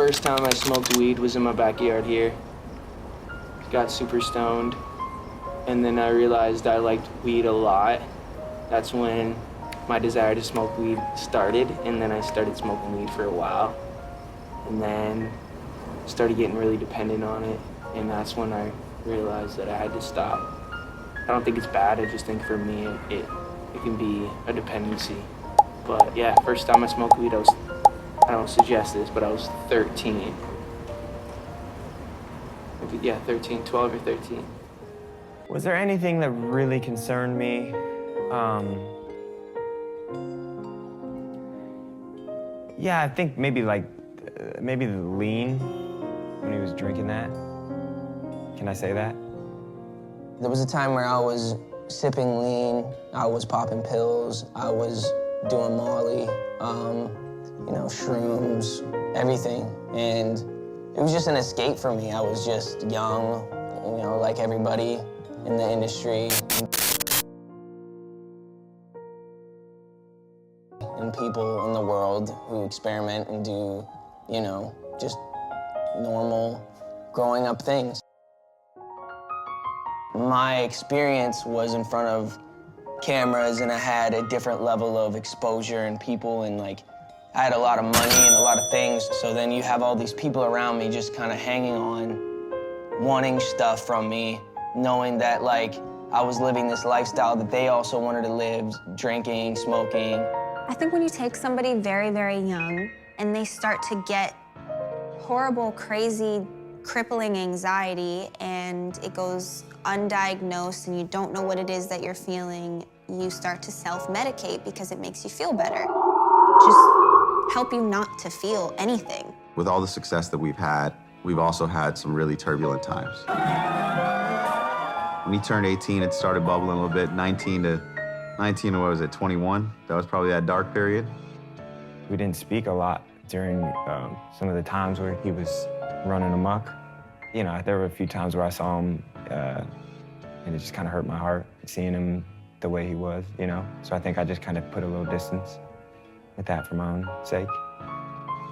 first time I smoked weed was in my backyard here. Got super stoned, and then I realized I liked weed a lot. That's when my desire to smoke weed started, and then I started smoking weed for a while. And then started getting really dependent on it, and that's when I realized that I had to stop. I don't think it's bad, I just think for me it can be a dependency. But yeah, first time I smoked weed, I don't suggest this, but I was 13. Yeah, 13, 12 or 13. Was there anything that really concerned me? Yeah, I think maybe maybe the lean when he was drinking that. Can I say that? There was a time where I was sipping lean, I was popping pills, I was doing Molly, you know, shrooms, everything. And it was just an escape for me. I was just young, you know, like everybody in the industry. And people in the world who experiment and do, you know, just normal growing up things. My experience was in front of cameras, and I had a different level of exposure and people, and like I had a lot of money and a lot of things. So then you have all these people around me just kind of hanging on, wanting stuff from me, knowing that like I was living this lifestyle that they also wanted to live, drinking, smoking. I think when you take somebody very, very young and they start to get horrible, crazy, crippling anxiety and it goes undiagnosed and you don't know what it is that you're feeling, you start to self-medicate because it makes you feel better. Just help you not to feel anything. With all the success that we've had, we've also had some really turbulent times. When he turned 18, it started bubbling a little bit. 19 to, what was it, 21? That was probably that dark period. We didn't speak a lot during some of the times where he was running amok. You know, there were a few times where I saw him and it just kind of hurt my heart, seeing him the way he was, you know? So I think I just kind of put a little distance with that for my own sake.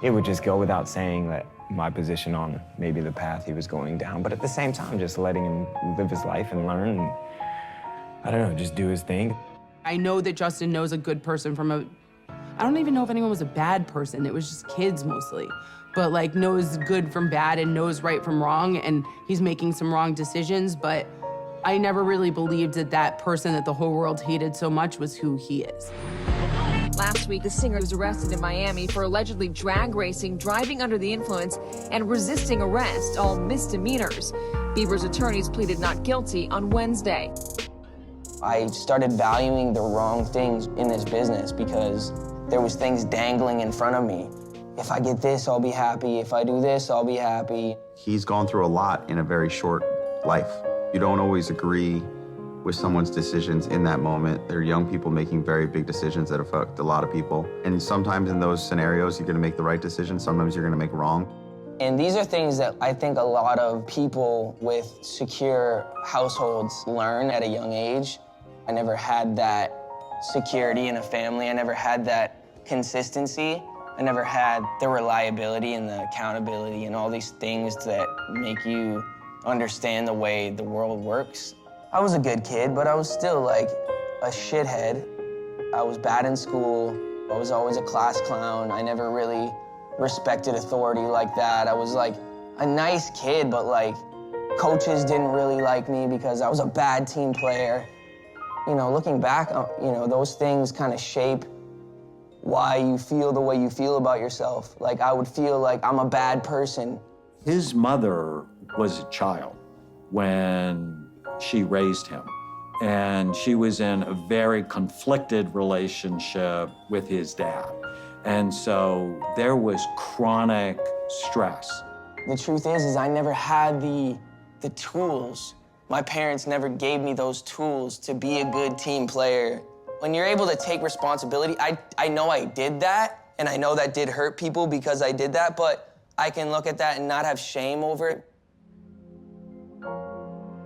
It would just go without saying that my position on maybe the path he was going down, but at the same time, just letting him live his life and learn and, I don't know, just do his thing. I know that Justin knows a good person from I don't even know if anyone was a bad person. It was just kids mostly. But like knows good from bad and knows right from wrong, and he's making some wrong decisions, but I never really believed that that person that the whole world hated so much was who he is. Last week, the singer was arrested in Miami for allegedly drag racing, driving under the influence, and resisting arrest, all misdemeanors. Bieber's attorneys pleaded not guilty on Wednesday. I started valuing the wrong things in this business because there was things dangling in front of me. If I get this, I'll be happy. If I do this, I'll be happy. He's gone through a lot in a very short life. You don't always agree with someone's decisions in that moment. There are young people making very big decisions that affect a lot of people. And sometimes in those scenarios, you're gonna make the right decision. Sometimes you're gonna make wrong. And these are things that I think a lot of people with secure households learn at a young age. I never had that security in a family. I never had that consistency. I never had the reliability and the accountability and all these things that make you understand the way the world works. I was a good kid, but I was still like a shithead. I was bad in school. I was always a class clown. I never really respected authority like that. I was like a nice kid, but like coaches didn't really like me because I was a bad team player. You know, looking back, you know, those things kind of shape why you feel the way you feel about yourself. Like I would feel like I'm a bad person. His mother was a child when she raised him, and she was in a very conflicted relationship with his dad. And so there was chronic stress. The truth is I never had the tools. My parents never gave me those tools to be a good team player. When you're able to take responsibility, I know I did that, and I know that did hurt people because I did that, but I can look at that and not have shame over it.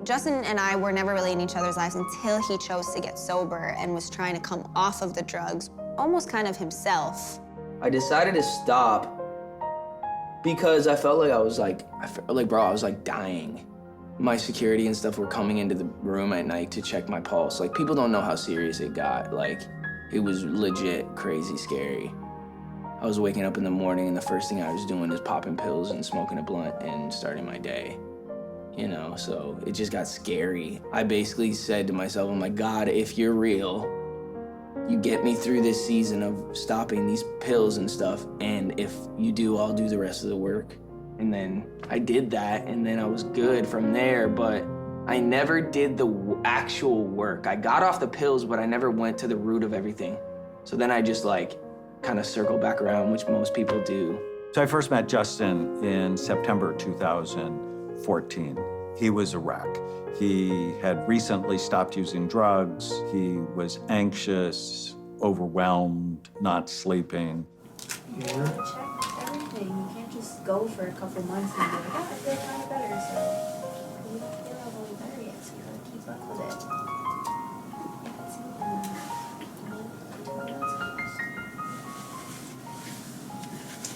Justin and I were never really in each other's lives until he chose to get sober and was trying to come off of the drugs, almost kind of himself. I decided to stop Because I felt like I was like, bro, I was like dying. My security and stuff were coming into the room at night to check my pulse. Like, people don't know how serious it got. Like, it was legit crazy scary. I was waking up in the morning and the first thing I was doing is popping pills and smoking a blunt and starting my day. You know, so it just got scary. I basically said to myself, I'm like, God, if you're real, you get me through this season of stopping these pills and stuff, and if you do, I'll do the rest of the work. And then I did that, and then I was good from there, but I never did the actual work. I got off the pills, but I never went to the root of everything. So then I just like kind of circle back around, which most people do. So I first met Justin in September 2014. He was a wreck. He had recently stopped using drugs. He was anxious, overwhelmed, not sleeping. Check everything. You can't just go for a couple months and be like, oh, I feel kind of better, so you don't feel all better yet, so you gotta keep up with it.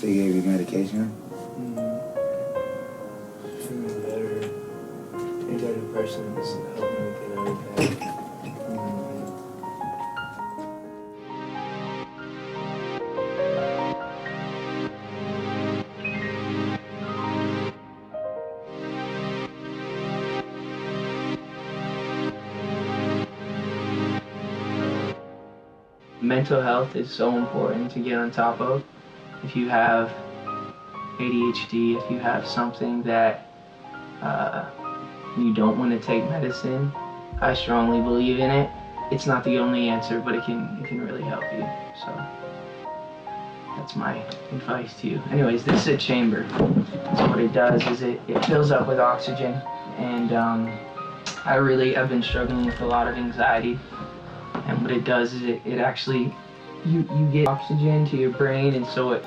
They gave you medication? Feeling better. Antidepressants helping me get out of bed. Mental health is so important to get on top of. If you have ADHD, if you have something that you don't want to take medicine, I strongly believe in it. It's not the only answer, but it can really help you. So that's my advice to you. Anyways, this is a chamber. So what it does is it fills up with oxygen, and I've been struggling with a lot of anxiety. And what it does is it actually, you get oxygen to your brain, and so it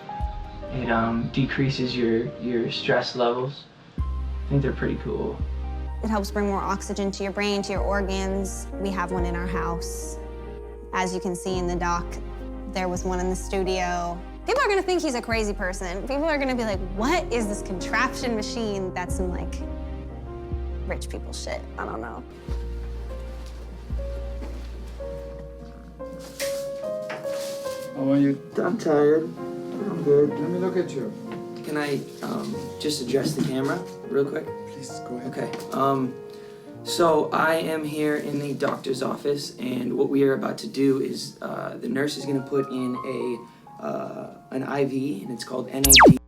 decreases your stress levels. I think they're pretty cool. It helps bring more oxygen to your brain, to your organs. We have one in our house. As you can see in the doc, there was one in the studio. People are gonna think he's a crazy person. People are gonna be like, what is this contraption machine? That's some like rich people shit, I don't know. How are you? I'm tired. I'm good. Let me look at you. Can I just address the camera real quick? Please, go ahead. Okay. So I am here in the doctor's office, and what we are about to do is the nurse is going to put in an IV, and it's called NAD.